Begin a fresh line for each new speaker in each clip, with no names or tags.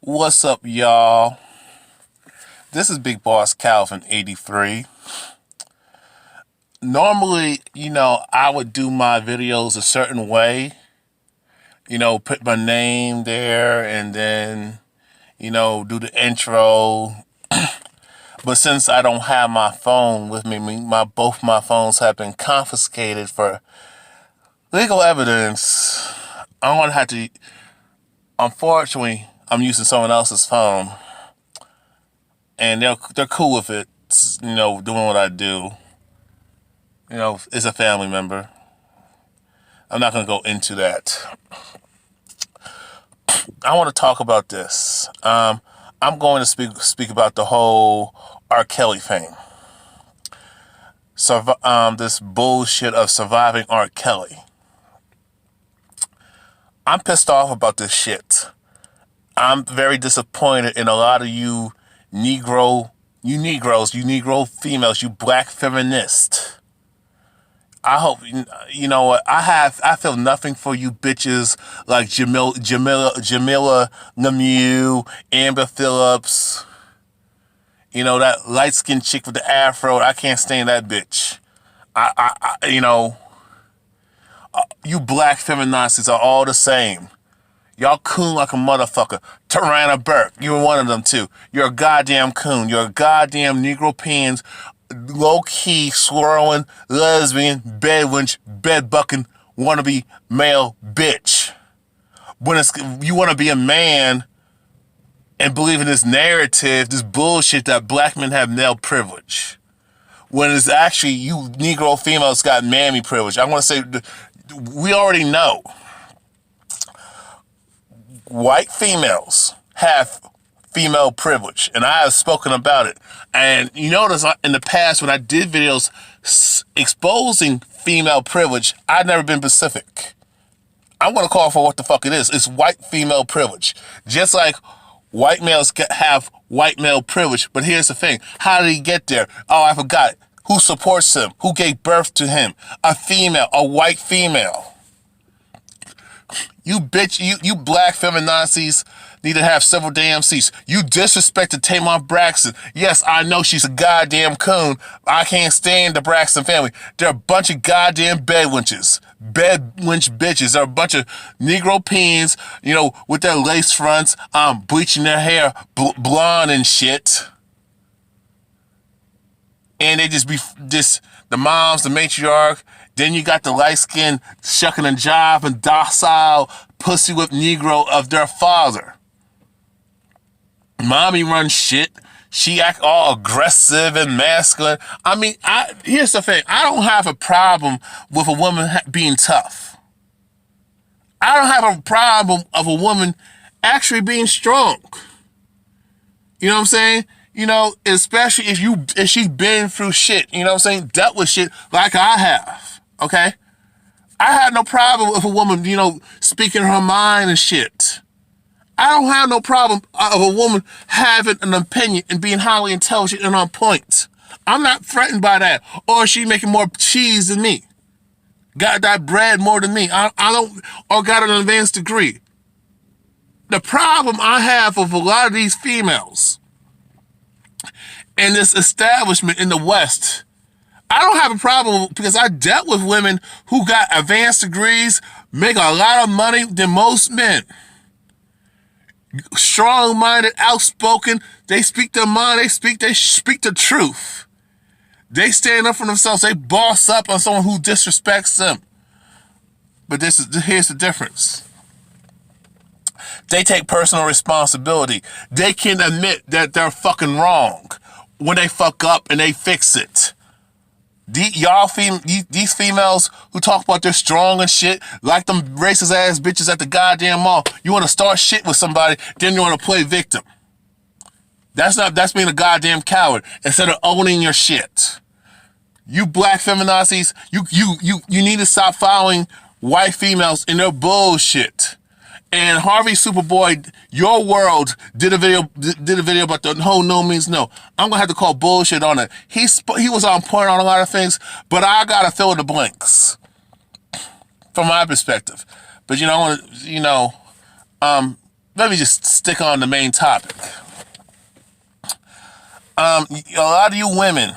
What's up, y'all? This is Big Boss Calvin 83. Normally, I would do my videos a certain way. Put my name there and then, do the intro. But since I don't have my phone with me, both my phones have been confiscated for legal evidence. I'm going to have to, unfortunately, I'm using someone else's phone. And they're cool with it, doing what I do. It's a family member. I'm not going to go into that. I want to talk about this. I'm going to speak about the whole R.Kelly thing. This bullshit of surviving R.Kelly. I'm pissed off about this shit. I'm very disappointed in a lot of you Negro females, you black feminists. I hope, you know what, I feel nothing for you bitches like Jamila Lemieux, Amber Phillips, that light-skinned chick with the afro. I can't stand that bitch. You black feminists are all the same. Y'all coon like a motherfucker. Tarana Burke, you're one of them too. You're a goddamn coon. You're a goddamn Negro pants, low-key, swirling, lesbian, bed-winch, bed-bucking, wannabe male bitch. When you want to be a man and believe in this narrative, this bullshit that black men have male privilege. When it's actually you Negro females got mammy privilege. I want to say, we already know. White females have female privilege, and I have spoken about it. And you notice in the past when I did videos exposing female privilege, I've never been specific. I'm going to call for what the fuck it is. It's white female privilege. Just like white males have white male privilege. But here's the thing. How did he get there? Oh, I forgot. Who supports him? Who gave birth to him? A female, a white female. You bitch, you black feminazis need to have several damn seats. You disrespected Tamar Braxton. Yes, I know she's a goddamn coon. I can't stand the Braxton family. They're a bunch of goddamn bedwinches. Bedwinch bitches. They're a bunch of Negro peens, with their lace fronts, bleaching their hair blonde and shit. And they just be the moms, the matriarch. Then you got the light-skinned shucking and jive and docile pussy whip Negro of their father. Mommy runs shit. She act all aggressive and masculine. I mean, here's the thing. I don't have a problem with a woman being tough. I don't have a problem of a woman actually being strong. You know what I'm saying? Especially if she's been through shit, dealt with shit like I have. Okay? I had no problem with a woman, speaking her mind and shit. I don't have no problem of a woman having an opinion and being highly intelligent and on point. I'm not threatened by that. Or she making more cheese than me. Got that bread more than me. I don't, or got an advanced degree. The problem I have with a lot of these females in this establishment in the West, I don't have a problem because I dealt with women who got advanced degrees, make a lot of money than most men. Strong-minded, outspoken, they speak their mind, they speak the truth. They stand up for themselves, they boss up on someone who disrespects them. But here's the difference. They take personal responsibility. They can admit that they're fucking wrong when they fuck up and they fix it. These females who talk about they're strong and shit, like them racist ass bitches at the goddamn mall. You want to start shit with somebody, then you want to play victim. That's being a goddamn coward instead of owning your shit. You black feminazis, you need to stop following white females in their bullshit. And Harvey Superboy, Your World, did a video about the whole no means no. I'm gonna have to call bullshit on it. He was on point on a lot of things, but I gotta fill in the blanks from my perspective. But I want to, let me just stick on the main topic. A lot of you women,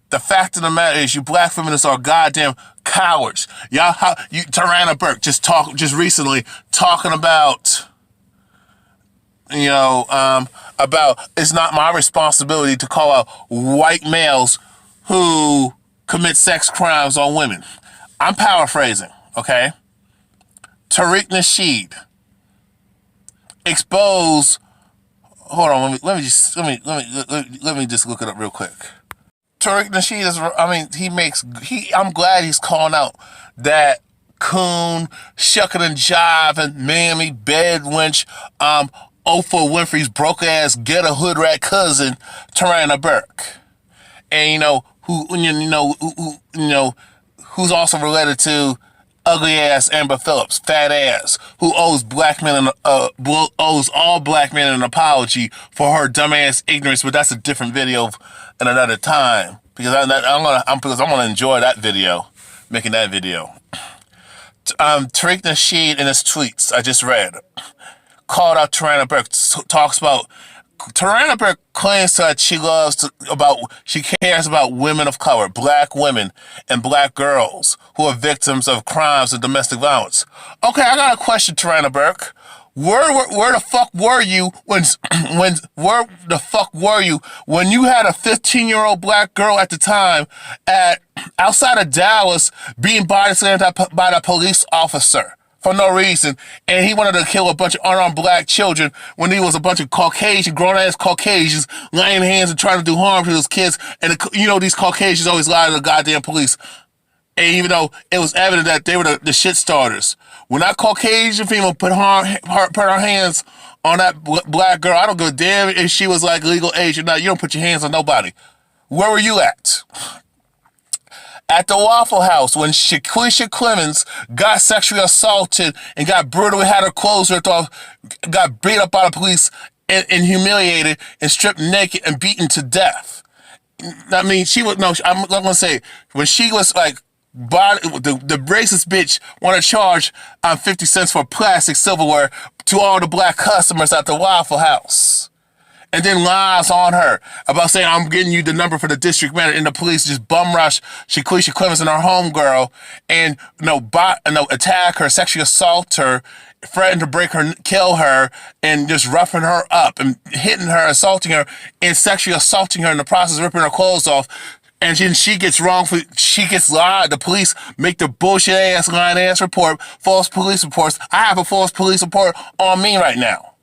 the fact of the matter is, you black feminists are goddamn cowards. Y'all, Tarana Burke just recently talking about, about it's not my responsibility to call out white males who commit sex crimes on women. I'm paraphrasing, okay? Tariq Nasheed exposed. Hold on, let me just look it up real quick. Tariq Nasheed is, I'm glad he's calling out that coon, shucking and jiving, mammy, bed wench, Oprah Winfrey's broke ass ghetto hood rat cousin, Tarana Burke, and who's also related to ugly ass Amber Phillips, fat ass, who owes all black men an apology for her dumbass ignorance. But that's a different video at another time, because I'm gonna enjoy that video, making that video. Tariq Nasheed in his tweets I just read called out Tarana Burke. Talks about Tarana Burke claims that she cares about women of color, black women and black girls who are victims of crimes of domestic violence. Okay, I got a question, Tarana Burke. Where the fuck were you when you had a 15-year-old black girl at the time outside of Dallas being body slammed by the police officer for no reason, and he wanted to kill a bunch of unarmed black children when he was a bunch of grown-ass Caucasians laying hands and trying to do harm to those kids, and these Caucasians always lie to the goddamn police, and even though it was evident that they were the shit starters. When that Caucasian female put her hands on that black girl, I don't give a damn if she was like legal age or not, you don't put your hands on nobody. Where were you at? At the Waffle House, when Shaquisha Clemens got sexually assaulted and got brutally had her clothes ripped off, got beat up by the police and humiliated and stripped naked and beaten to death. I mean, I'm going to say, when she was like, the racist bitch wanted to charge 50 cents for plastic silverware to all the black customers at the Waffle House. And then lies on her about saying, I'm getting you the number for the district manager, and the police just bum rush Shaquisha Clemens and her homegirl and attack her, sexually assault her, threaten to kill her, and just roughing her up and hitting her, assaulting her, and sexually assaulting her in the process, ripping her clothes off. And then she gets lied. The police make the bullshit ass lying ass report, false police reports. I have a false police report on me right now.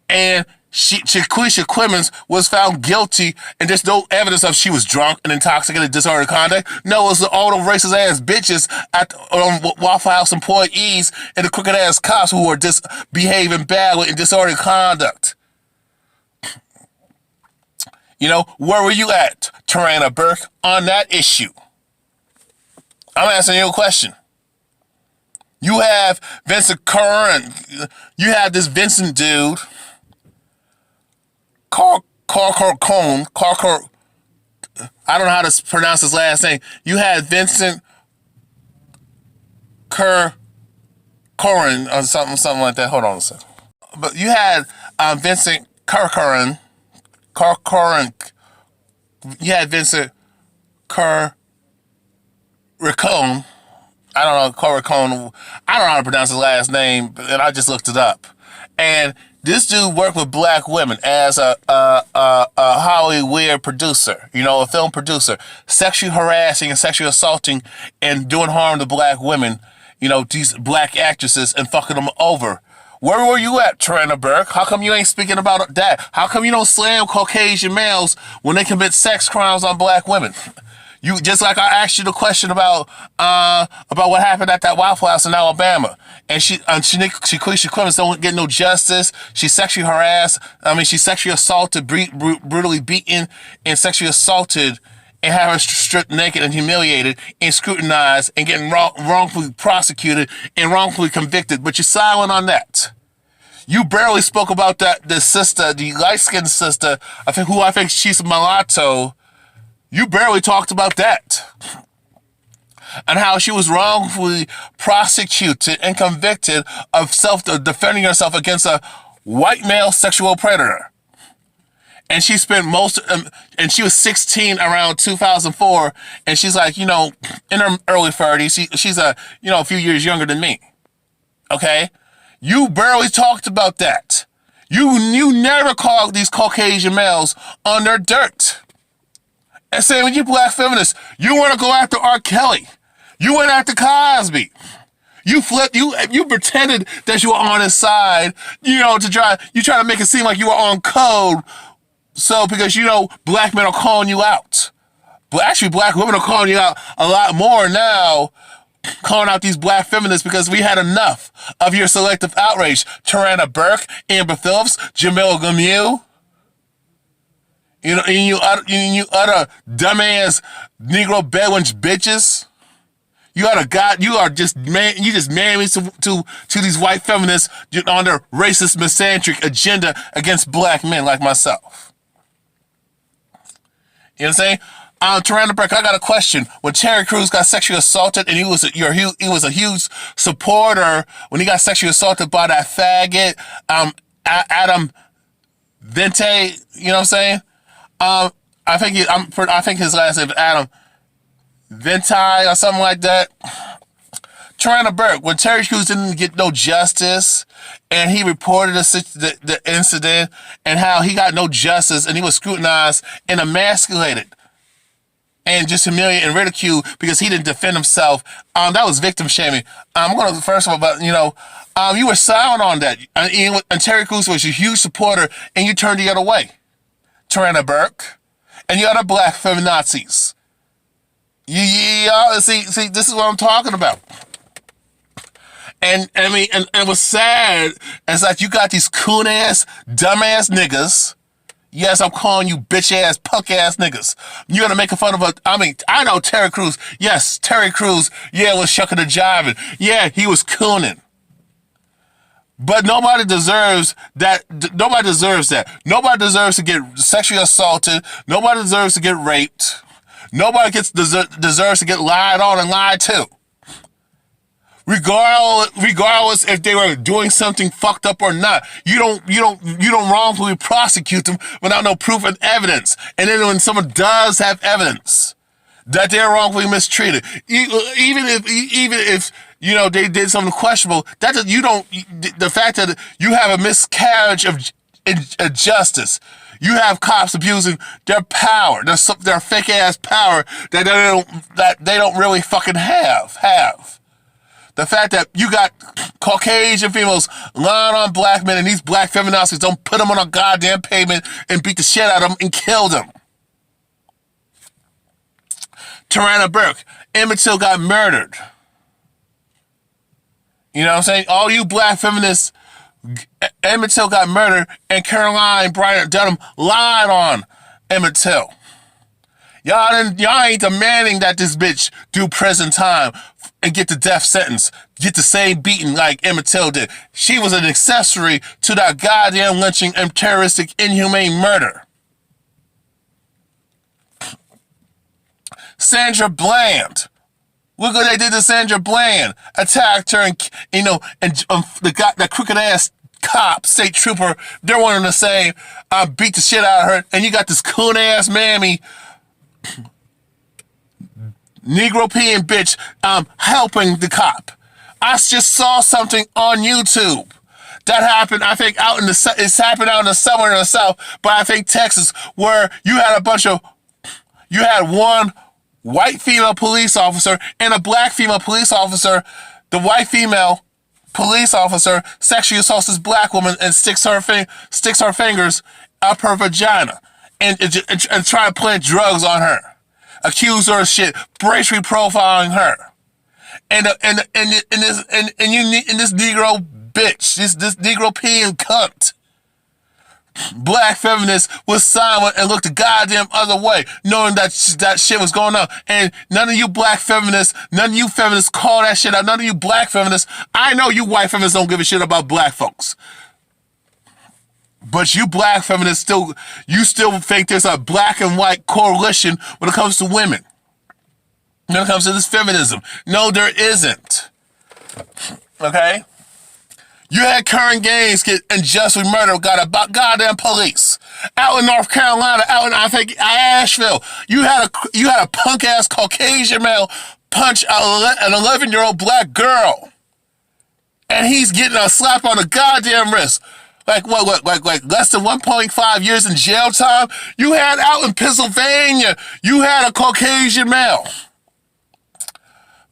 And Shaquisha Clemens was found guilty, and there's no evidence of she was drunk and intoxicated, disorderly conduct. No, it was all the racist ass bitches at Waffle House employees and the crooked ass cops who were behaving badly in disorderly conduct. Where were you at, Tarana Burke, on that issue? I'm asking you a question. You have Vincent Curran. You have this Vincent dude, I don't know how to pronounce his last name. You had Vincent Curran or something like that. Hold on a second. But you had Vincent Curran. You had Vincent Curricone. I don't know, Curricone. I don't know how to pronounce his last name, and I just looked it up. And this dude worked with black women as a Hollywood producer, a film producer, sexually harassing and sexually assaulting and doing harm to black women, these black actresses, and fucking them over. Where were you at, Tarana Burke? How come you ain't speaking about that? How come you don't slam Caucasian males when they commit sex crimes on black women? You just like I asked you the question about what happened at that Waffle House in Alabama, and Shaquisha Clemens don't get no justice. She's sexually harassed. She's sexually assaulted, brutally beaten, and sexually assaulted, and have her stripped naked and humiliated and scrutinized and getting wrongfully prosecuted and wrongfully convicted. But you're silent on that. You barely spoke about the sister, the light-skinned sister, who I think she's a mulatto. You barely talked about that. and how she was wrongfully prosecuted and convicted of defending herself against a white male sexual predator. And she spent and she was 16 around 2004, and she's like, in her early 30s. She's a few years younger than me. Okay? You barely talked about that. You never called these Caucasian males on their dirt. And saying, when you black feminists, you want to go after R.Kelly. You went after Cosby. You pretended that you were on his side, you try to make it seem like you were on code. So, because, black men are calling you out. But actually, black women are calling you out a lot more now, calling out these black feminists, because we had enough of your selective outrage. Tarana Burke, Amber Phillips, Jamila Lemieux. You utter dumbass Negro bedwench bitches. You just married to these white feminists on their racist, misandric agenda against black men like myself. You know what I'm saying? Tarana Burke, I got a question. When Terry Crews got sexually assaulted, and he was a huge supporter when he got sexually assaulted by that faggot, Adam Vente. You know what I'm saying? I think his last name is Adam Venti or something like that. Tarana Burke, when Terry Crews didn't get no justice, and he reported the incident and how he got no justice, and he was scrutinized and emasculated and just humiliated and ridiculed because he didn't defend himself. That was victim shaming. I'm going to first of all, but you were silent on that, and Terry Crews was a huge supporter, and you turned the other way. Tarana Burke, and you other black feminazis. See, this is what I'm talking about. And what's sad is that you got these coon-ass, dumbass niggas. Yes, I'm calling you bitch-ass, punk-ass niggas. You're gonna make fun of I know Terry Crews. Yes, Terry Crews, was shucking and jiving. Yeah, he was cooning. But nobody deserves that. Nobody deserves that. Nobody deserves to get sexually assaulted. Nobody deserves to get raped. Nobody deserves to get lied on and lied to. Regardless if they were doing something fucked up or not, you don't wrongfully prosecute them without no proof and evidence. And then when someone does have evidence that they're wrongfully mistreated, even if they did something questionable, the fact that you have a miscarriage of justice, you have cops abusing their power, their fake ass power that they don't really fucking have. The fact that you got Caucasian females lying on black men, and these black feminazis don't put them on a goddamn pavement and beat the shit out of them and kill them. Tarana Burke, Emmett Till got murdered. You know what I'm saying? All you black feminists, Emmett Till got murdered, and Caroline Bryant Dunham lied on Emmett Till. Y'all ain't demanding that this bitch do prison time and get the death sentence, get the same beating like Emmett Till did. She was an accessory to that goddamn lynching and terroristic, inhumane murder. Sandra Bland. Look what they did to Sandra Bland. Attacked her and the crooked ass cop, state trooper, they're one and the same, beat the shit out of her, and you got this coon ass mammy Negro peeing bitch helping the cop. I just saw something on YouTube that happened, I think it's happened out in the somewhere in the South, but I think Texas, where you had one white female police officer and a black female police officer. The white female police officer sexually assaults this black woman and sticks her fingers up her vagina and try to plant drugs on her. Accuse her of shit, racially profiling her, and this Negro bitch, this Negro peeing cunt, black feminist was silent and looked the goddamn other way, knowing that shit was going on. And none of you black feminists, call that shit out. None of you black feminists, I know you white feminists don't give a shit about black folks. But you black feminists still think there's a black and white coalition when it comes to women. when it comes to this feminism. No, there isn't. Okay? You had Karen Gaines get unjustly murdered, got about goddamn police. Out in North Carolina, out in, I think, Asheville, you had a punk-ass Caucasian male punch an 11-year-old black girl. And he's getting a slap on the goddamn wrist. Like less than 1.5 years in jail time? You had out in Pennsylvania, you had a Caucasian male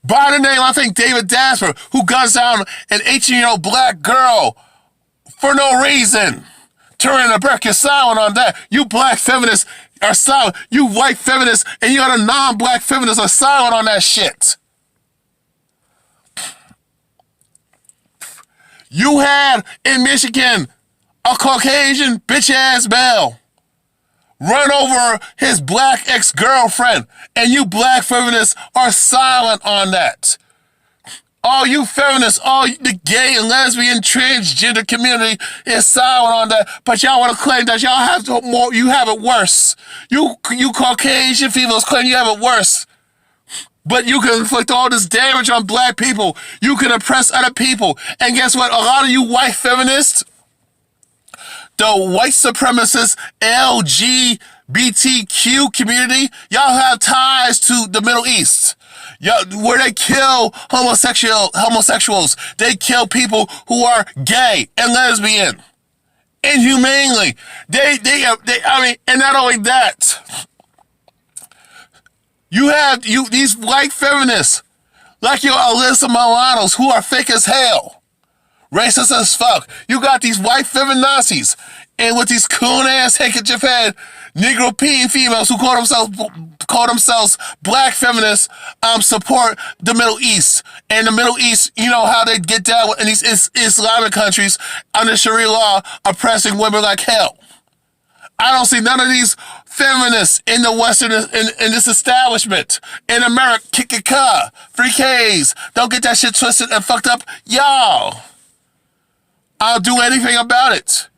by the name, I think, David Dasper, who guns down an 18-year-old black girl for no reason. Turning the Burke, you're silent on that. You black feminists are silent. You white feminists and you other non-black feminists are silent on that shit. You had, in Michigan, a Caucasian bitch-ass male run over his black ex-girlfriend, and you black feminists are silent on that. All you feminists, all the gay and lesbian transgender community is silent on that, but y'all want to claim that y'all have more, you have it worse. You Caucasian females claim you have it worse. But you can inflict all this damage on black people. You can oppress other people. And guess what? A lot of you white feminists, the white supremacist LGBTQ community, y'all have ties to the Middle East. Where they kill homosexuals. They kill people who are gay and lesbian. Inhumanely. And not only that, you have these white feminists, like your Alyssa Milanos, who are fake as hell. Racist as fuck. You got these white feminazis and with these coon-ass handkerchief-head Negro peeing females who call themselves black feminists, support the Middle East. And the Middle East, you know how they get down in these Islamic countries under Sharia law, oppressing women like hell. I don't see none of these feminists in the Western, in this establishment. In America, kick-a-ka, free Ks. Don't get that shit twisted and fucked up. Y'all. I'll do anything about it.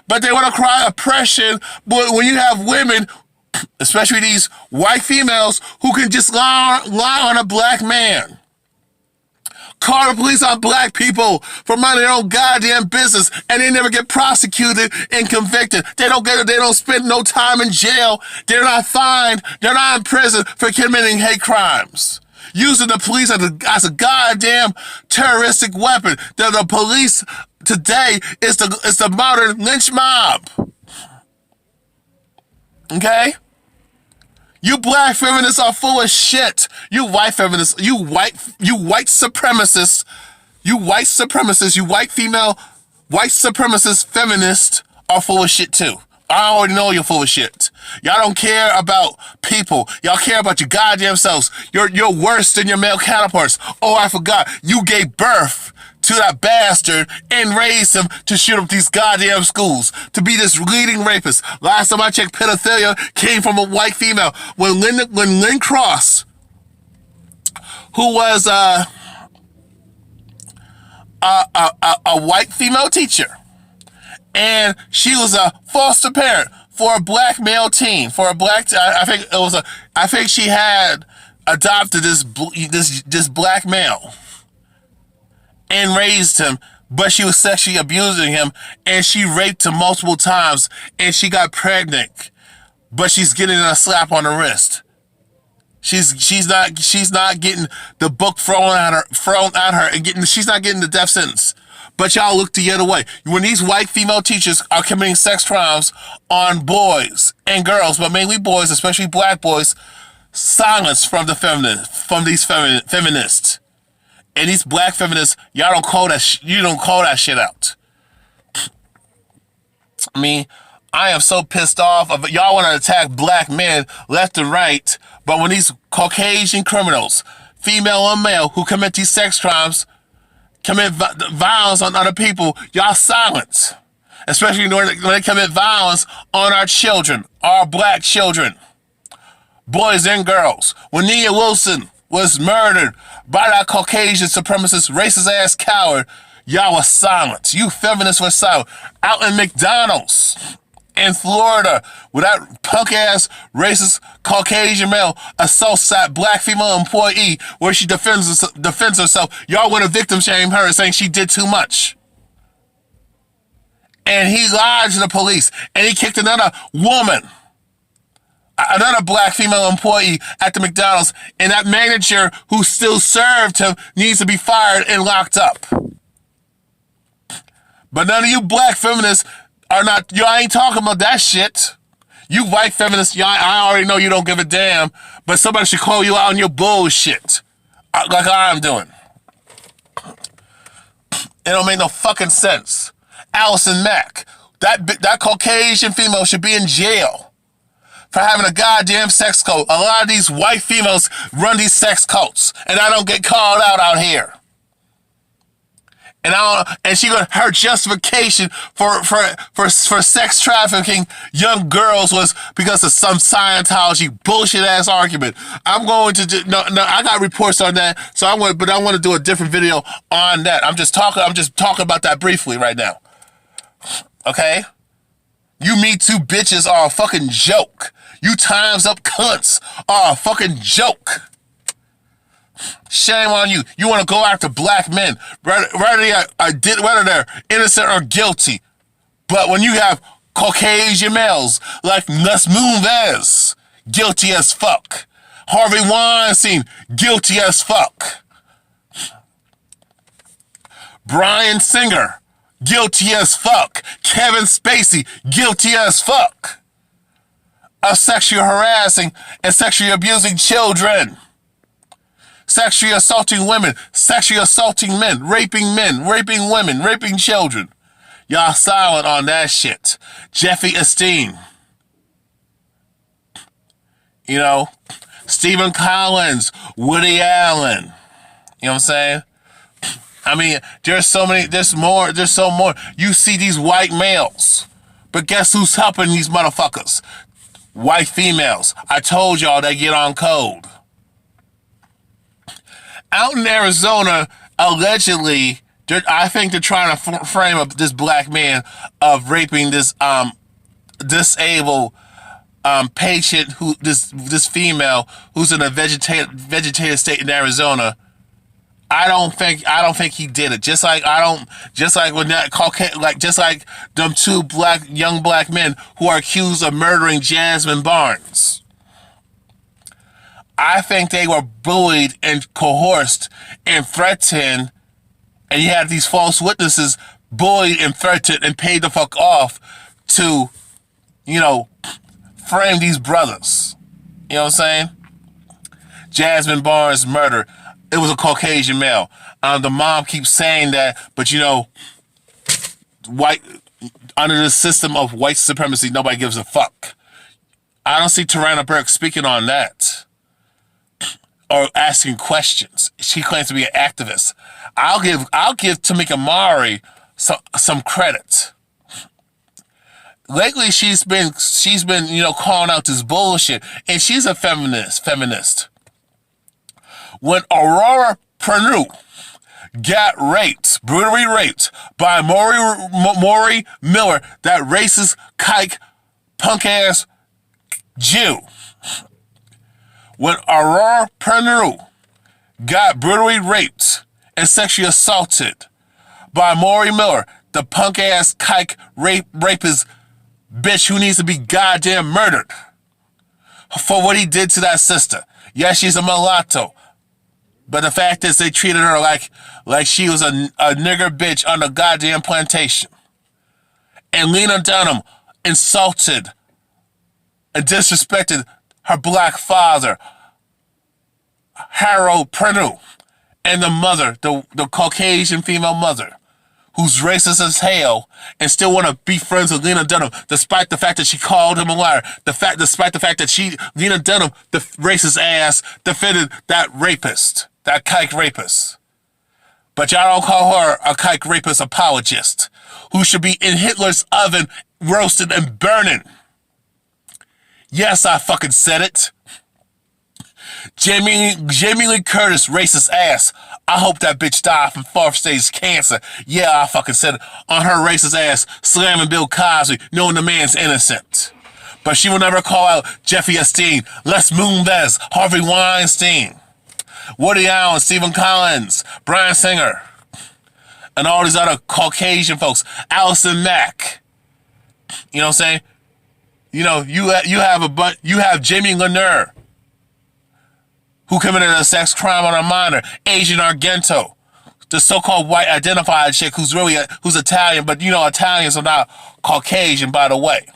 But they want to cry oppression, but when you have women, especially these white females, who can just lie on a black man. Call the police on black people for minding their own goddamn business, and they never get prosecuted and convicted. They don't spend no time in jail. They're not fined. They're not in prison for committing hate crimes. Using the police as a goddamn terroristic weapon. The police today is the modern lynch mob. Okay? You black feminists are full of shit. You white feminists, you white supremacists, you white supremacist feminists are full of shit too. I already know you're full of shit. Y'all don't care about people. Y'all care about your goddamn selves. You're worse than your male counterparts. Oh, I forgot. You gave birth to that bastard and raised him to shoot up these goddamn schools, to be this leading rapist. Last time I checked, pedophilia came from a white female. When Lynn Cross, who was a white female teacher, and she was a foster parent for a black male teen, I think she had adopted this black male and raised him, but she was sexually abusing him, and she raped him multiple times, and she got pregnant, but she's getting a slap on the wrist. She's not getting the book thrown at her, and she's not getting the death sentence. But y'all look the other way. When these white female teachers are committing sex crimes on boys and girls, but mainly boys, especially black boys, silence from these feminists. And these black feminists, y'all don't call that. You don't call that shit out. I mean, I am so pissed off. Y'all want to attack black men left and right, but when these Caucasian criminals, female or male, who commit these sex crimes, commit violence on other people, y'all silence. Especially when they commit violence on our children, our black children, boys and girls. When Nia Wilson was murdered by that Caucasian supremacist, racist-ass coward, y'all were silent. You feminists were silent. Out in McDonald's, in Florida where that punk-ass, racist, Caucasian male assaults that black female employee where she defends herself. Y'all want to victim shame her saying she did too much. And he lied to the police. And he kicked another woman, another black female employee at the McDonald's. And that manager who still served him needs to be fired and locked up. But none of you black feminists are not, y'all ain't talking about that shit. You white feminists, y'all, I already know you don't give a damn, but somebody should call you out on your bullshit. Like I'm doing. It don't make no fucking sense. Allison Mack, that Caucasian female should be in jail for having a goddamn sex cult. A lot of these white females run these sex cults, and I don't get called out here. And she got her justification for sex trafficking young girls was because of some Scientology bullshit ass argument. I'm going to no, I got reports on that, so I want to do a different video on that. I'm just talking about that briefly right now. Okay? You Me Too bitches are a fucking joke. You times up cunts are a fucking joke. Shame on you. You want to go after black men, whether they're innocent or guilty. But when you have Caucasian males like Les Moonves, guilty as fuck. Harvey Weinstein, guilty as fuck. Bryan Singer, guilty as fuck. Kevin Spacey, guilty as fuck. Of sexually harassing and sexually abusing children. Sexually assaulting women, sexually assaulting men, raping women, raping children. Y'all silent on that shit. Jeffrey Epstein. You know, Stephen Collins, Woody Allen. You know what I'm saying? I mean, there's so more. You see these white males. But guess who's helping these motherfuckers? White females. I told y'all they get on code. Out in Arizona, allegedly, I think they're trying to frame up this black man of raping this disabled patient, this female who's in a vegetative state in Arizona. I don't think he did it. Just like them two young black men who are accused of murdering Jasmine Barnes. I think they were bullied and coerced and threatened, and you had these false witnesses bullied and threatened and paid the fuck off to, frame these brothers. You know what I'm saying? Jasmine Barnes' murder. It was a Caucasian male. The mom keeps saying that, but white under the system of white supremacy, nobody gives a fuck. I don't see Tarana Burke speaking on that. Or asking questions. She claims to be an activist. I'll give Tamika Mowry some credit. Lately, she's been calling out this bullshit, and she's a feminist. When Aurora Pernue got brutally raped by Maury Miller, that racist kike punk ass Jew. When Aurora Pernue got brutally raped and sexually assaulted by Maury Miller, the punk-ass kike rapist bitch who needs to be goddamn murdered for what he did to that sister. Yes, she's a mulatto, but the fact is they treated her like she was a nigger bitch on the goddamn plantation. And Lena Dunham insulted and disrespected her black father, Harold Pernue, and the mother, the Caucasian female mother, who's racist as hell and still want to be friends with Lena Dunham, despite the fact that she called him a liar, despite the fact that Lena Dunham, the racist ass, defended that rapist, that kike rapist. But y'all don't call her a kike rapist apologist, who should be in Hitler's oven, roasted and burning. Yes, I fucking said it. Jamie Lee Curtis, racist ass. I hope that bitch died from fourth stage cancer. Yeah, I fucking said it. On her racist ass, slamming Bill Cosby, knowing the man's innocent. But she will never call out Jeffrey Epstein, Les Moonves, Harvey Weinstein, Woody Allen, Stephen Collins, Bryan Singer, and all these other Caucasian folks. Allison Mack. You know what I'm saying? You know, you have Jimmy Lanier, who committed a sex crime on a minor. Asian Argento, the so-called white identified chick who's Italian, but you know Italians are not Caucasian, by the way.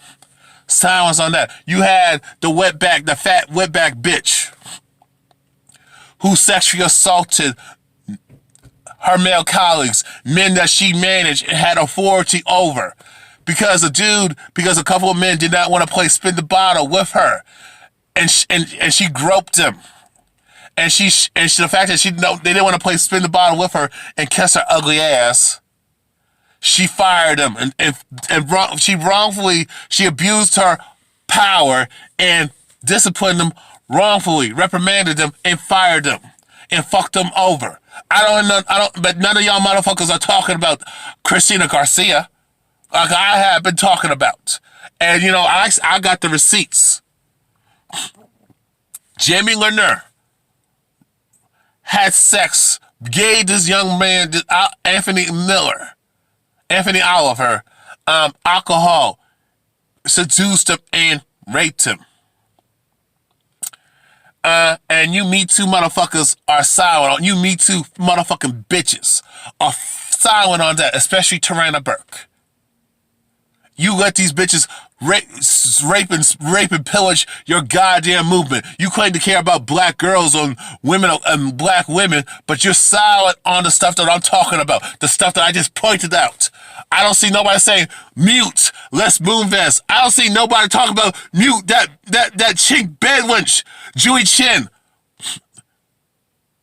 Silence on that. You had the fat wetback bitch who sexually assaulted her male colleagues, men that she managed and had authority over. Because a couple of men did not want to play spin the bottle with her. And she groped them. And the fact that they didn't want to play spin the bottle with her and kiss her ugly ass, she fired them she abused her power and disciplined them wrongfully, reprimanded them and fired them and fucked them over. But none of y'all motherfuckers are talking about Christina Garcia, like I have been talking about. And you know, I got the receipts. Jamie Lanier had sex, gave this young man, Anthony Oliver, alcohol, seduced him and raped him. And you Me Too motherfuckers are silent on, you Me Too motherfucking bitches are silent on that, especially Tarana Burke. You let these bitches rape and pillage your goddamn movement. You claim to care about black girls and women and black women, but you're silent on the stuff that I'm talking about, the stuff that I just pointed out. I don't see nobody saying mute Les Moonves. I don't see nobody talking about mute that chick bedwench, Julie Chen,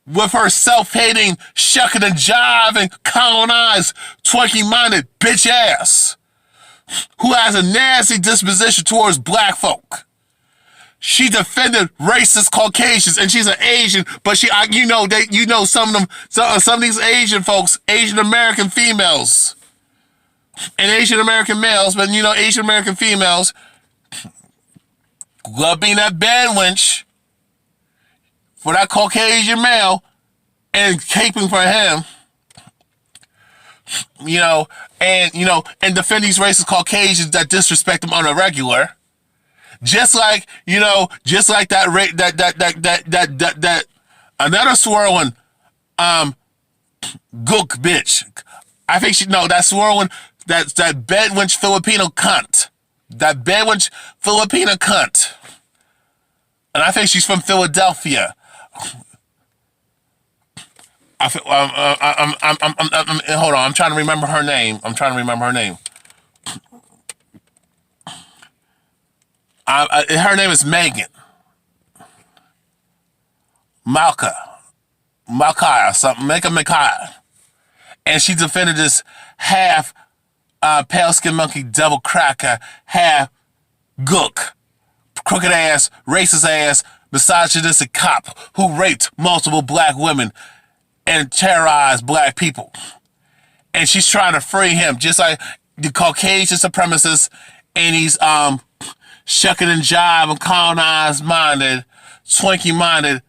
with her self-hating, shucking and jiving, colonized, twerking-minded bitch ass, who has a nasty disposition towards black folk. She defended racist Caucasians, and she's an Asian, but some of these Asian folks, Asian American females, and Asian American males, but you know, Asian American females love being that bad wench for that Caucasian male and caping for him. And defend these racist Caucasians that disrespect them on a regular, just like that another swirling gook bitch. I think that swirling that bedwench Filipino cunt, and I think she's from Philadelphia. Hold on, I'm trying to remember her name. Her name is Megan. Malkia, something, Megan Malkia. And she defended this half pale skin monkey devil cracker, half gook, crooked ass, racist ass, misogynistic cop who raped multiple black women and terrorize black people. And she's trying to free him, just like the Caucasian supremacists and these shucking and jive colonized-minded, swanky-minded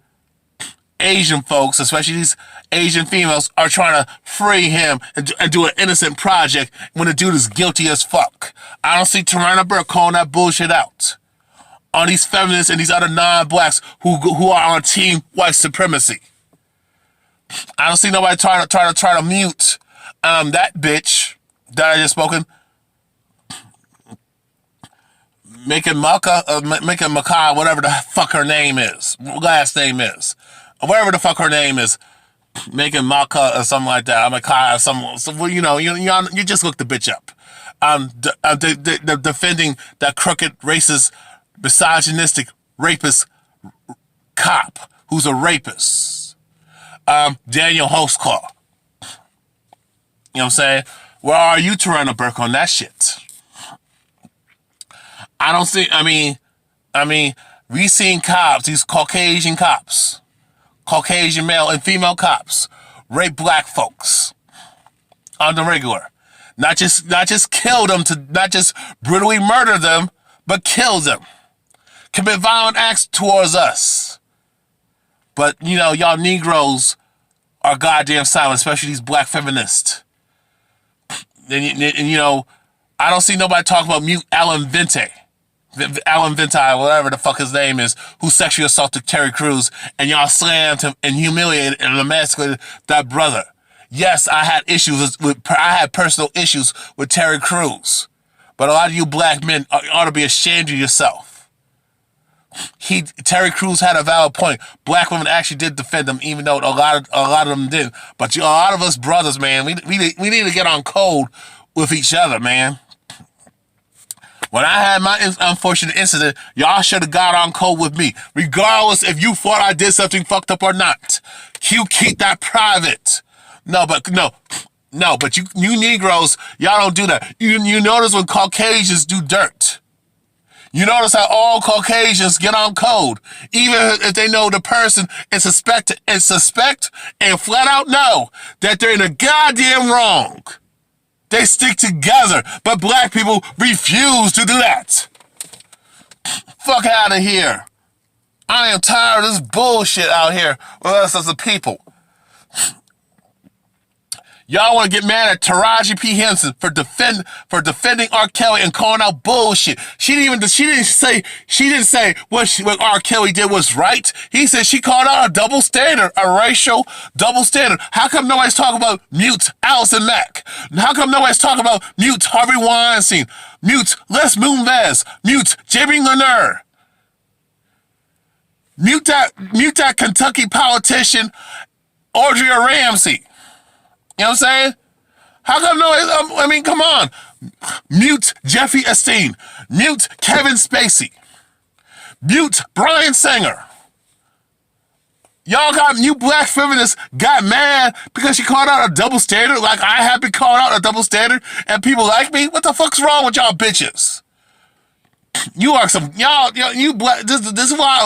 Asian folks, especially these Asian females, are trying to free him and do an innocent project when the dude is guilty as fuck. I don't see Tarana Burke calling that bullshit out on these feminists and these other non-blacks who are on team white supremacy. I don't see nobody trying to mute that bitch that I just spoken, making Makai, whatever the fuck her name is, last name is, whatever the fuck her name is, making Maka or something like that. Makai or some, you just look the bitch up. Defending that crooked, racist, misogynistic, rapist cop who's a rapist. Daniel Hostclaw. You know what I'm saying? Where are you, Tarana Burke, on that shit? I don't see, We seen cops, these Caucasian cops, Caucasian male and female cops, rape black folks on the regular. Not just kill them, not just brutally murder them, but kill them. Commit violent acts towards us. But, y'all Negroes are goddamn silent, especially these black feminists. And I don't see nobody talk about mute Alan Vente, whatever the fuck his name is, who sexually assaulted Terry Crews, and y'all slammed him and humiliated and emasculated that brother. Yes, I had personal issues with Terry Crews, but a lot of you black men ought to be ashamed of yourself. Terry Crews had a valid point. Black women actually did defend him, even though a lot of them didn't. But a lot of us brothers, man, we need to get on code with each other, man. When I had my unfortunate incident, y'all should have got on code with me, regardless if you thought I did something fucked up or not. You keep that private. No, but you Negroes, y'all don't do that. You notice when Caucasians do dirt. You notice how all Caucasians get on code, even if they know the person and suspect and flat out know that they're in the goddamn wrong. They stick together, but black people refuse to do that. Fuck out of here. I am tired of this bullshit out here with us as a people. Y'all want to get mad at Taraji P. Henson for defending R.Kelly and calling out bullshit. She didn't say what R.Kelly did was right. He said she called out a double standard, a racial double standard. How come nobody's talking about mute Allison Mack? How come nobody's talking about mute Harvey Weinstein? Mute Les Moonves? Mute Jamie Lanier? Mute that Kentucky politician Audria Ramsey. You know what I'm saying? How come come on. Mute Jeffrey Epstein. Mute Kevin Spacey. Mute Brian Singer. You black feminists got mad because she called out a double standard like I have been called out a double standard and people like me? What the fuck's wrong with y'all bitches? You are some you black. This is why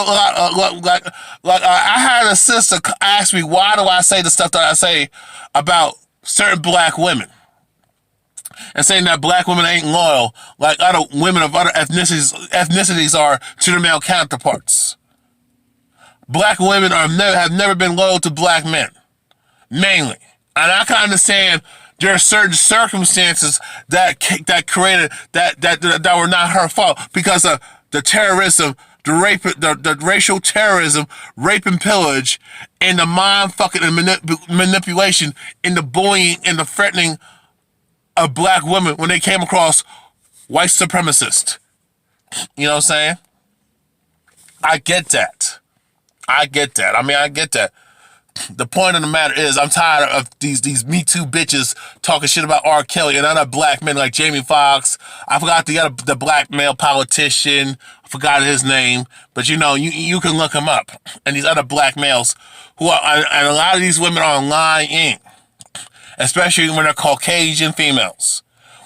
I had a sister ask me why do I say the stuff that I say about certain black women, and saying that black women ain't loyal like other women of other ethnicities are to their male counterparts. Black women have never been loyal to black men, mainly, and I can understand. There are certain circumstances that created that were not her fault because of the terrorism, the racial terrorism, rape and pillage, and the mind fucking and manipulation, and the bullying and the threatening of black women when they came across white supremacists. You know what I'm saying? I get that. I get that. The point of the matter is, I'm tired of these Me Too bitches talking shit about R. Kelly and other black men like Jamie Foxx. I forgot the black male politician. I forgot his name, but you can look him up. And these other black males and a lot of these women are lying, especially when they're Caucasian females.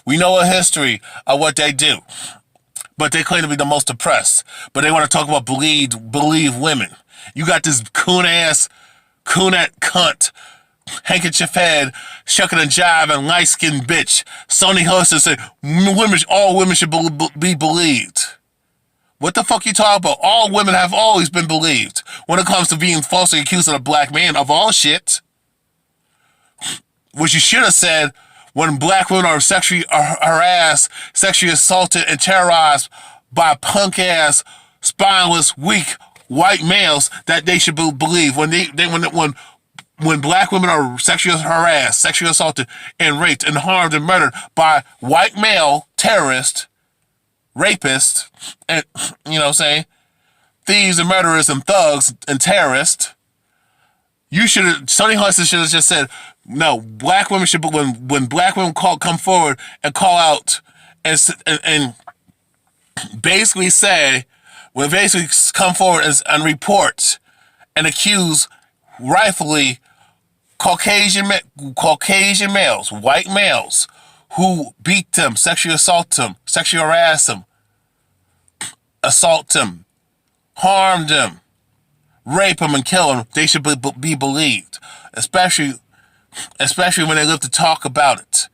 We know a history of what they do, but they claim to be the most oppressed. But they want to talk about believe women. You got this coonette cunt, handkerchief head, shucking and jiving, light-skinned bitch, Sonny Hudson said all women should be believed. What the fuck you talking about? All women have always been believed when it comes to being falsely accused of a black man of all shit. What you should have said when black women are sexually harassed, sexually assaulted, and terrorized by punk-ass, spineless, weak white males that they should believe when black women are sexually harassed, sexually assaulted, and raped and harmed and murdered by white male terrorists, rapists, and you know what I'm saying, thieves and murderers and thugs and terrorists. Sonny Hudson should have just said, no, black women should, when black women come forward and call out and basically say, will basically come forward and report and accuse rightfully Caucasian males, white males, who beat them, sexually assault them, sexually harass them, assault them, harm them, rape them, and kill them, they should be believed. Especially when they live to talk about it.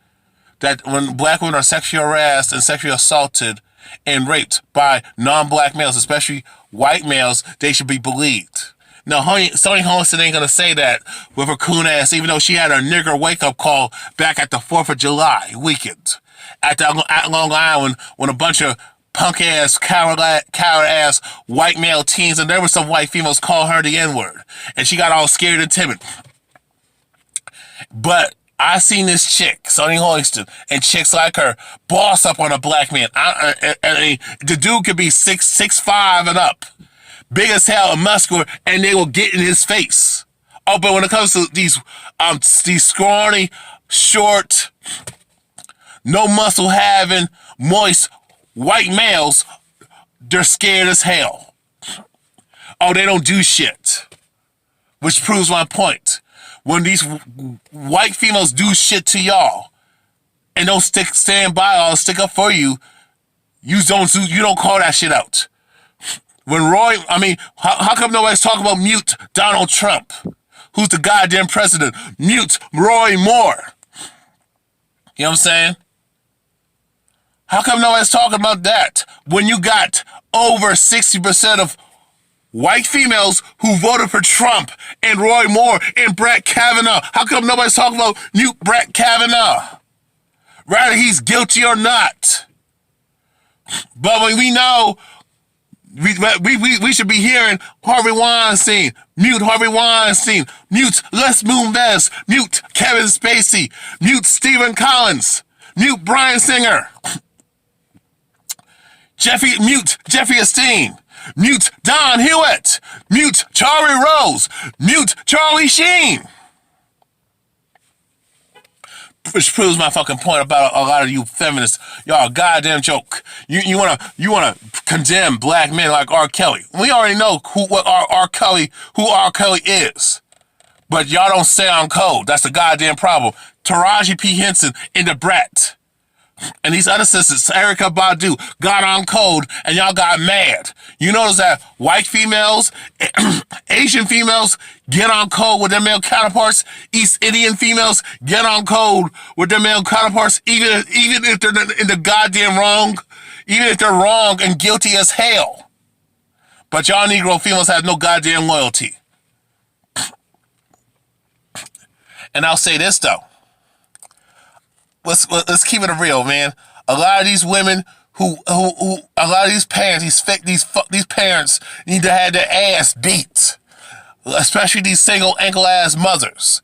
That when black women are sexually harassed and sexually assaulted and raped by non-black males, especially white males, they should be believed. No, Sonny Holston ain't gonna say that with her coon ass, even though she had a nigger wake-up call back at the 4th of July weekend at Long Island when a bunch of punk-ass, coward-ass white male teens, and there were some white females call her the N-word, and she got all scared and timid. But I seen this chick, Sonny Holston, and chicks like her boss up on a black man. The dude could be 6'5" and up, big as hell and muscular, and they will get in his face. Oh, but when it comes to these scrawny, short, no muscle having, moist white males, they're scared as hell. Oh, they don't do shit, which proves my point. When these white females do shit to y'all and don't stand by y'all, stick up for you, you don't call that shit out. When how come nobody's talking about mute Donald Trump, who's the goddamn president? Mute Roy Moore. You know what I'm saying? How come nobody's talking about that when you got over 60% of white females who voted for Trump and Roy Moore and Brett Kavanaugh? How come nobody's talking about mute Brett Kavanaugh? Whether he's guilty or not. But when we know, we should be hearing Harvey Weinstein, mute Harvey Weinstein, mute Les Moonves, mute Kevin Spacey, mute Stephen Collins, mute Bryan Singer, mute Jeffrey Epstein, mute Don Hewitt, mute Charlie Rose, mute Charlie Sheen. Which proves my fucking point about a lot of you feminists. Y'all a goddamn joke. You wanna condemn black men like R.Kelly. We already know who R.Kelly is. But y'all don't stay on code. That's the goddamn problem. Taraji P. Henson and the Brat and these other sisters, Erykah Badu, got on code and y'all got mad. You notice that white females, Asian females get on code with their male counterparts. East Indian females get on code with their male counterparts, even if they're in the goddamn wrong, even if they're wrong and guilty as hell. But y'all Negro females have no goddamn loyalty. And I'll say this though. Let's keep it real, man. A lot of these women a lot of these parents, these parents need to have their ass beat. Especially these single ankle ass mothers.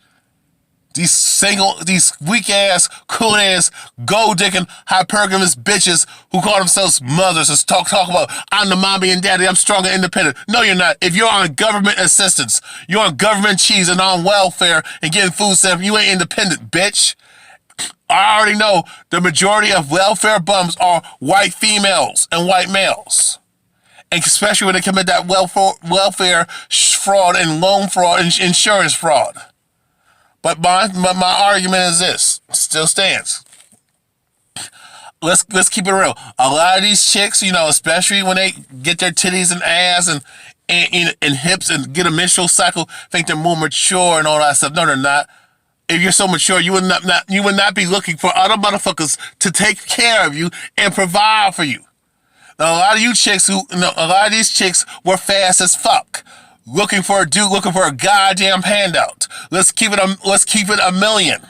These weak ass, cool ass, gold dicking, hypergamous bitches who call themselves mothers and talk about, I'm the mommy and daddy, I'm strong and independent. No, you're not. If you're on government assistance, you're on government cheese and on welfare and getting food stamps, you ain't independent, bitch. I already know the majority of welfare bums are white females and white males. And especially when they commit that welfare fraud and loan fraud and insurance fraud. But my argument is this, still stands. Let's keep it real. A lot of these chicks, especially when they get their titties and ass and hips and get a menstrual cycle, think they're more mature and all that stuff. No, they're not. If you're so mature, you would not be looking for other motherfuckers to take care of you and provide for you. Now, a lot of these chicks were fast as fuck, looking for a goddamn handout. Let's keep it a million.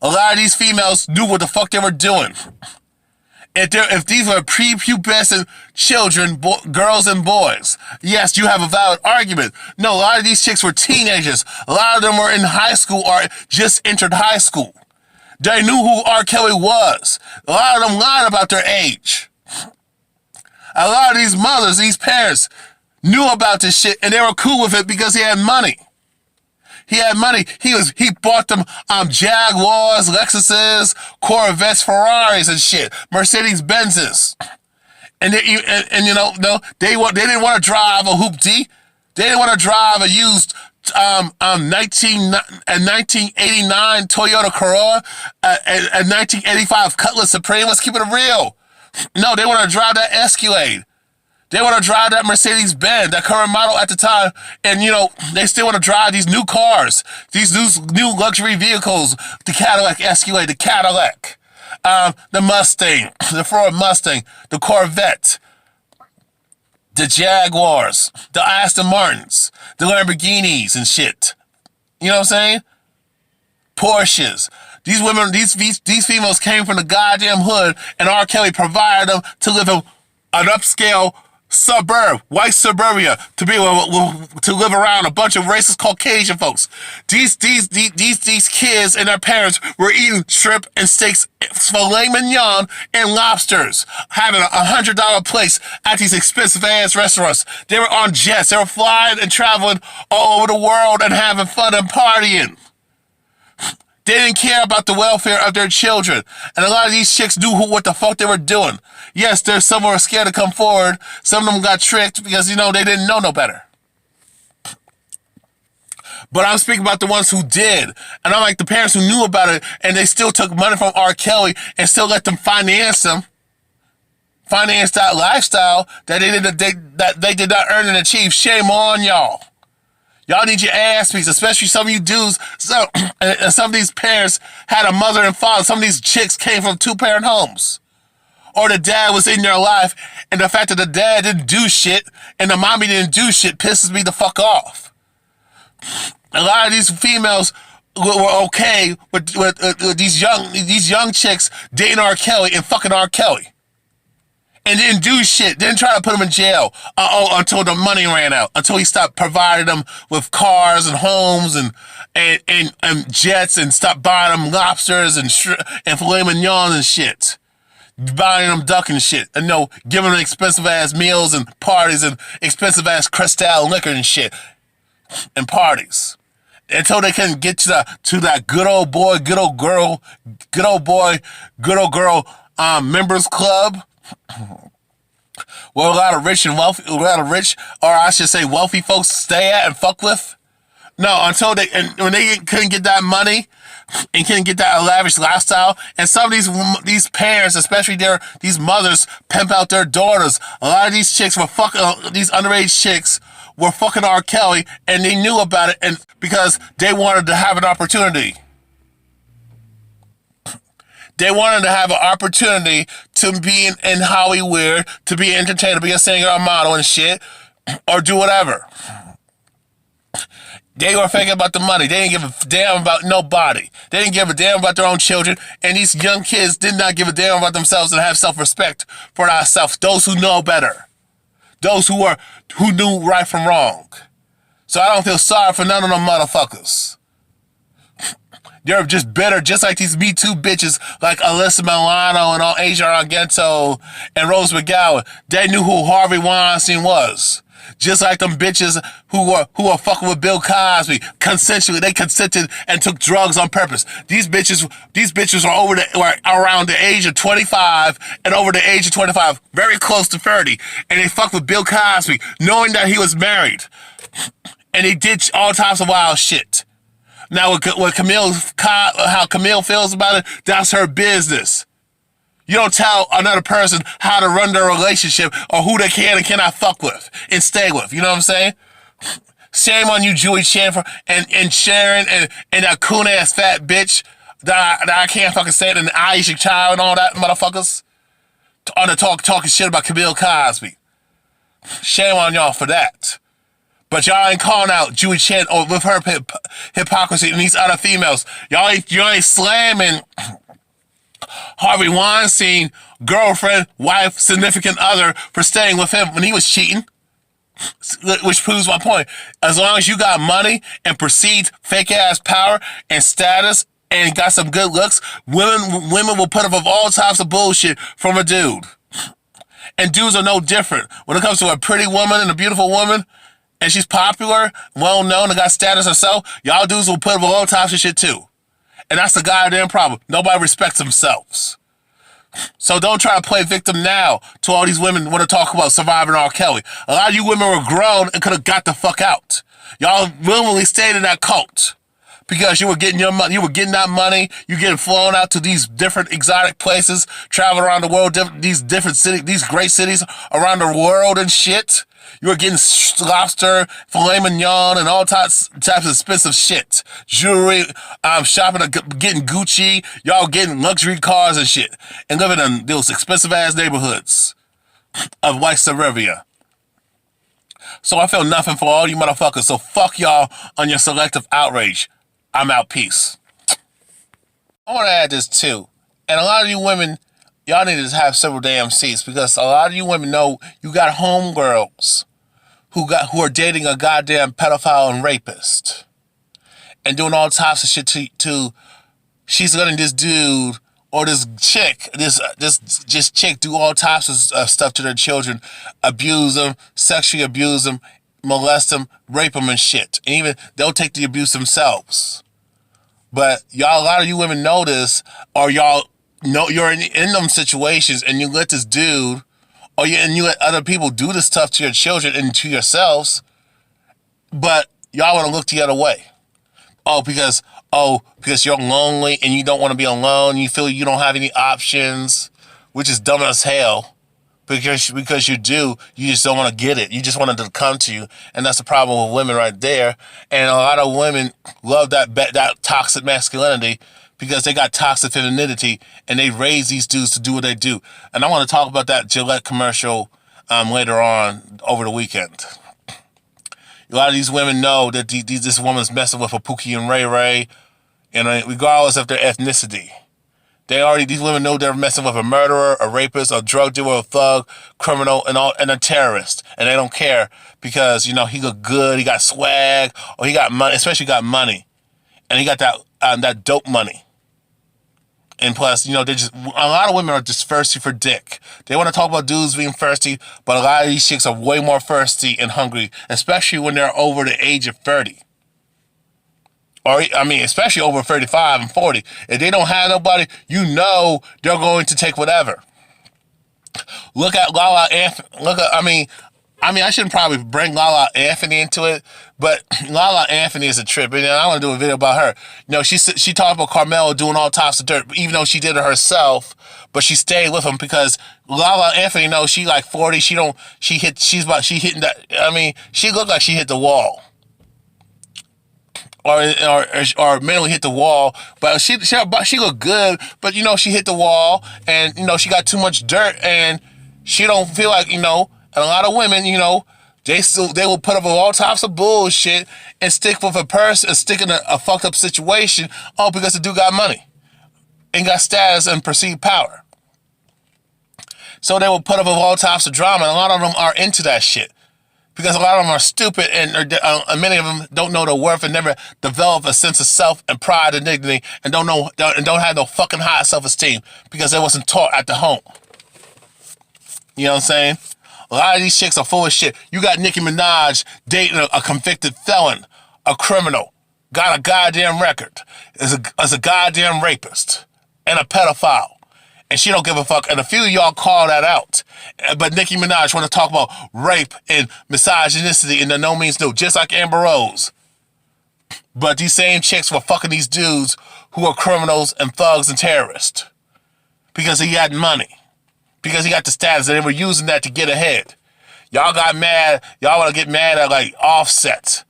A lot of these females knew what the fuck they were doing. If these were prepubescent children, girls and boys, yes, you have a valid argument. No, a lot of these chicks were teenagers. A lot of them were in high school or just entered high school. They knew who R.Kelly was. A lot of them lied about their age. A lot of these mothers, these parents, knew about this shit and they were cool with it because he had money. He had money. He bought them Jaguars, Lexuses, Corvettes, Ferraris and shit, Mercedes Benzes, and they didn't want to drive a hoopty. They didn't want to drive a used 1989 Toyota Corolla, a 1985 Cutlass Supreme. Let's keep it real. No, they want to drive that Escalade. They want to drive that Mercedes Benz, that current model at the time, and they still want to drive these new cars, these new luxury vehicles, the Cadillac Escalade, the Cadillac, the Mustang, the Ford Mustang, the Corvette, the Jaguars, the Aston Martins, the Lamborghinis and shit. You know what I'm saying? Porsches. These women, these females came from the goddamn hood, and R. Kelly provided them to live in an upscale suburb, white suburbia, to be able to live around a bunch of racist Caucasian folks. These kids and their parents were eating shrimp and steaks, filet mignon, and lobsters, having $100 plates at these expensive ass restaurants. They were on jets. They were flying and traveling all over the world and having fun and partying. They didn't care about the welfare of their children. And a lot of these chicks knew what the fuck they were doing. Yes, there's some who were scared to come forward. Some of them got tricked because, they didn't know no better. But I'm speaking about the ones who did. And I'm like the parents who knew about it, and they still took money from R. Kelly and still let them finance that lifestyle that they did not earn and achieve. Shame on y'all. Y'all need your ass beats, especially some of you dudes. And some of these parents had a mother and father. Some of these chicks came from two-parent homes. Or the dad was in their life, and the fact that the dad didn't do shit and the mommy didn't do shit pisses me the fuck off. A lot of these females were okay with these young chicks dating R. Kelly and fucking R. Kelly. And didn't do shit. Didn't try to put him in jail until the money ran out. Until he stopped providing them with cars and homes and jets, and stopped buying them lobsters and filet mignon and shit. Buying them duck and shit. And giving them expensive ass meals and parties and expensive ass Cristal liquor and shit. And parties. Until they can get to that good old boy, good old girl members club. Where a lot of rich, or I should say wealthy folks stay at and fuck with. No, until when they couldn't get that money and couldn't get that lavish lifestyle. And some of these parents, especially these mothers, pimp out their daughters. A lot of these chicks were fucking, these underage chicks were fucking R. Kelly, and they knew about it, and because they wanted to have an opportunity. They wanted to have an opportunity to be in Hollywood, to be entertained, to be a singer or model and shit, or do whatever. They were thinking about the money. They didn't give a damn about nobody. They didn't give a damn about their own children, and these young kids did not give a damn about themselves and have self-respect for themselves. Those who know better. Those who knew right from wrong. So I don't feel sorry for none of them motherfuckers. They're just bitter, just like these Me Too bitches like Alyssa Milano and all Asia Argento and Rose McGowan. They knew who Harvey Weinstein was. Just like them bitches who were fucking with Bill Cosby consensually. They consented and took drugs on purpose. These bitches were around the age of 25 and over the age of 25, very close to 30, and they fucked with Bill Cosby, knowing that he was married, and they did all types of wild shit. Now, how Camille feels about it, that's her business. You don't tell another person how to run their relationship or who they can and cannot fuck with and stay with. You know what I'm saying? Shame on you, Julie Chanfer and Sharon and that coon-ass fat bitch that I can't fucking say it, and Aisha Child and all that motherfuckers on the talking shit about Camille Cosby. Shame on y'all for that. But y'all ain't calling out Julie Chen or with her hypocrisy and these other females. Y'all ain't slamming Harvey Weinstein, girlfriend, wife, significant other for staying with him when he was cheating. Which proves my point. As long as you got money and perceived fake-ass power and status and got some good looks, women will put up with all types of bullshit from a dude. And dudes are no different. When it comes to a pretty woman and a beautiful woman, and she's popular, well-known, and got status herself, y'all dudes will put up with all types of shit too. And that's the goddamn problem. Nobody respects themselves. So don't try to play victim now to all these women want to talk about surviving R. Kelly. A lot of you women were grown and could have got the fuck out. Y'all willingly stayed in that cult. because you were getting your money, you were getting that money, you getting flown out to these different exotic places, traveling around the world, these different cities, these great cities around the world and shit. You were getting lobster, filet mignon, and all types of expensive shit. Jewelry, shopping, getting Gucci. Y'all getting luxury cars and shit, and living in those expensive ass neighborhoods of white suburbia. So I feel nothing for all you motherfuckers. So fuck y'all on your selective outrage. I'm out. Peace. I want to add this too. And a lot of you women, y'all need to have several damn seats, because a lot of you women know you got homegirls who are dating a goddamn pedophile and rapist and doing all types of shit to she's letting this dude or this chick, this chick do all types of stuff to their children, abuse them, sexually abuse them, molest them, rape them and shit. And even they'll take the abuse themselves. But y'all, a lot of you women know this, or y'all know you're in them situations and you let this dude, and you let other people do this stuff to your children and to yourselves, but y'all want to look the other way. Because you're lonely and you don't want to be alone. You feel you don't have any options, which is dumb as hell. Because you do, you just don't want to get it. You just want it to come to you, and that's the problem with women right there. And a lot of women love that toxic masculinity because they got toxic femininity, and they raise these dudes to do what they do. And I want to talk about that Gillette commercial later on over the weekend. A lot of these women know that this woman's messing with a Pookie and Ray Ray, and regardless of their ethnicity. These women know they're messing with a murderer, a rapist, a drug dealer, a thug, criminal, and a terrorist. And they don't care because, he look good, he got swag, or he got money, especially got money. And he got that dope money. And plus, a lot of women are just thirsty for dick. They want to talk about dudes being thirsty, but a lot of these chicks are way more thirsty and hungry, especially when they're over the age of 30. Especially over 35 and 40. If they don't have nobody, they're going to take whatever. Look at Lala Anthony. I shouldn't probably bring Lala Anthony into it, but Lala Anthony is a trip, and I want to do a video about her. She talked about Carmelo doing all types of dirt, even though she did it herself, but she stayed with him because Lala Anthony knows she like 40. She looked like she hit the wall. Or mentally hit the wall, but she looked good, but she hit the wall, and she got too much dirt, and she don't feel like and a lot of women, they will put up with all types of bullshit and stick with a person, stick in a fucked up situation, because the dude got money and got status and perceived power. So they will put up with all types of drama, and a lot of them are into that shit. Because a lot of them are stupid, and many of them don't know their worth and never develop a sense of self and pride and dignity, and don't have no fucking high self-esteem because they wasn't taught at the home. You know what I'm saying? A lot of these chicks are full of shit. You got Nicki Minaj dating a convicted felon, a criminal, got a goddamn record, is a goddamn rapist, and a pedophile. And she don't give a fuck. And a few of y'all call that out. But Nicki Minaj want to talk about rape and misogynicity and the no means no, just like Amber Rose. But these same chicks were fucking these dudes who are criminals and thugs and terrorists. Because he had money. Because he got the status, and they were using that to get ahead. Y'all got mad. Y'all want to get mad at like Offset.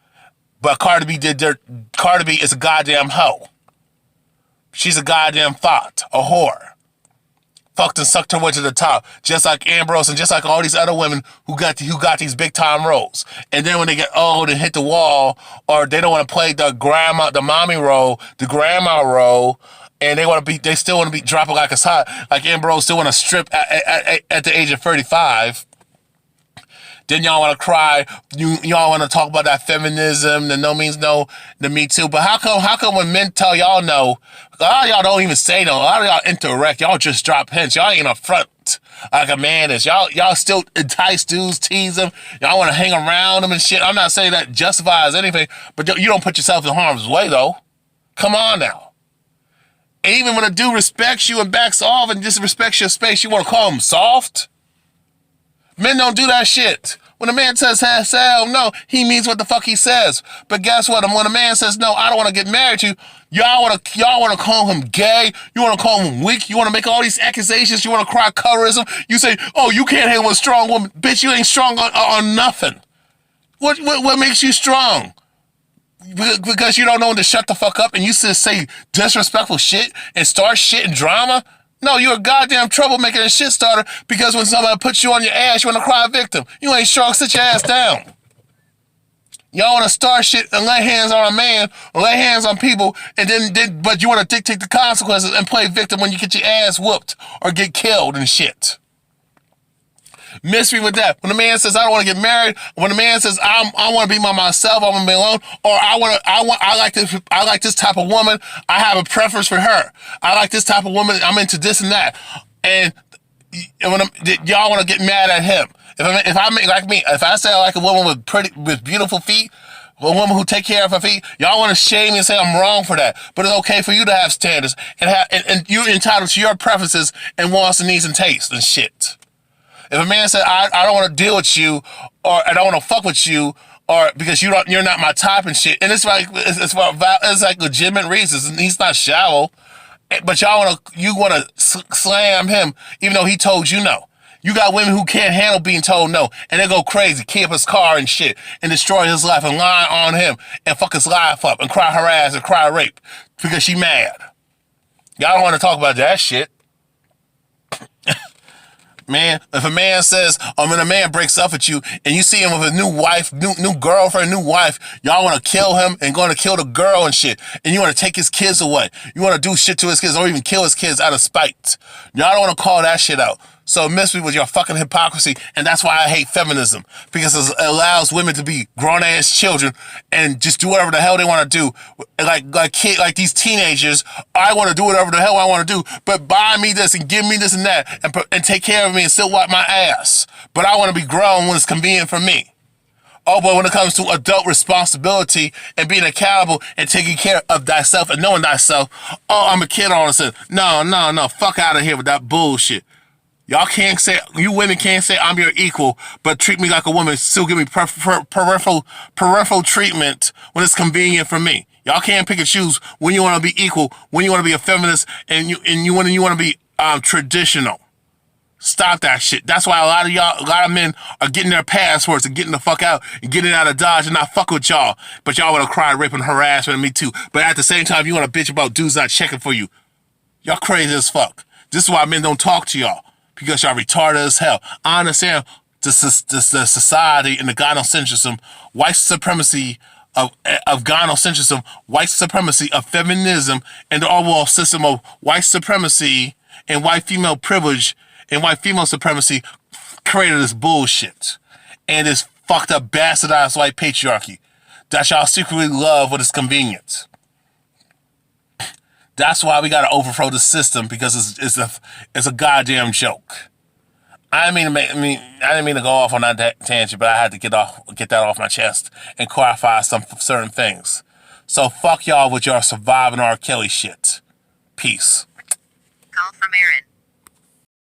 But Cardi B is a goddamn hoe. She's a goddamn thought, a whore. Fucked and sucked her way to the top, just like Ambrose and just like all these other women who got these big time roles. And then when they get old and hit the wall, or they don't want to play the mommy role, the grandma role, and they still want to be dropping like it's hot, like Ambrose still want to strip at the age of 35. Then y'all want to cry. Y'all want to talk about that feminism, the no means no, the Me Too. But how come when men tell y'all no, a lot of y'all don't even say no. A lot of y'all interact. Y'all just drop hints. Y'all ain't upfront like a man is. Y'all still entice dudes, tease them. Y'all want to hang around them and shit. I'm not saying that justifies anything, but you don't put yourself in harm's way, though. Come on now. And even when a dude respects you and backs off and disrespects your space, you want to call him soft? Men don't do that shit. When a man says hell no, he means what the fuck he says. But guess what? When a man says no, I don't want to get married to you, y'all wanna call him gay, you wanna call him weak, you wanna make all these accusations, you wanna cry colorism, you say, oh, you can't handle a strong woman. Bitch, you ain't strong on nothing. What makes you strong? Because you don't know when to shut the fuck up and you just say disrespectful shit and start shit and drama? No, you're a goddamn troublemaker and shit starter because when somebody puts you on your ass, you want to cry victim. You ain't strong, sit your ass down. Y'all want to start shit and lay hands on a man or lay hands on people, and but you want to dictate the consequences and play victim when you get your ass whooped or get killed and shit. Miss me with that. When a man says I don't want to get married, when a man says I want to be by myself, I want to be alone, or I like this type of woman, I have a preference for her. I like this type of woman, I'm into this and that. And when y'all want to get mad at him. If I say I like a woman with beautiful feet, a woman who take care of her feet, y'all want to shame me and say I'm wrong for that. But it's okay for you to have standards and you're entitled to your preferences and wants and needs and tastes and shit. If a man said, I don't want to deal with you, or I don't want to fuck with you, or because you're not my type and shit, and it's like legitimate reasons, and he's not shallow, but you want to slam him even though he told you no. You got women who can't handle being told no, and they go crazy, key up his car and shit, and destroy his life and lie on him and fuck his life up and cry her ass and cry rape because she mad. Y'all don't want to talk about that shit. Man, if a man says, when a man breaks up with you and you see him with a new wife, new girlfriend, new wife, y'all want to kill him and going to kill the girl and shit. And you want to take his kids away. You want to do shit to his kids or even kill his kids out of spite. Y'all don't want to call that shit out. So miss me with your fucking hypocrisy, and that's why I hate feminism, because it allows women to be grown-ass children and just do whatever the hell they want to do. Like these teenagers, I want to do whatever the hell I want to do, but buy me this and give me this and that and take care of me and still wipe my ass. But I want to be grown when it's convenient for me. Oh, but when it comes to adult responsibility and being accountable and taking care of thyself and knowing thyself, oh, I'm a kid all of a sudden. No, fuck out of here with that bullshit. You women can't say I'm your equal, but treat me like a woman, still give me peripheral treatment when it's convenient for me. Y'all can't pick and choose when you want to be equal, when you want to be a feminist, and you want to be traditional. Stop that shit. That's why a lot of men are getting their passports and getting the fuck out and getting out of Dodge and not fuck with y'all. But y'all want to cry, rape, and harassment, and me too. But at the same time, you want to bitch about dudes not checking for you. Y'all crazy as fuck. This is why men don't talk to y'all. Because y'all retarded as hell. I understand the society and the gynocentrism, white supremacy of gynocentrism, white supremacy of feminism, and the overall system of white supremacy and white female privilege and white female supremacy created this bullshit. And this fucked up bastardized white patriarchy that y'all secretly love when it's convenient. That's why we gotta overthrow the system, because it's a goddamn joke. I didn't mean to go off on that tangent, but I had to get that off my chest and clarify some certain things. So fuck y'all with your surviving R.Kelly shit. Peace.
Call from Aaron.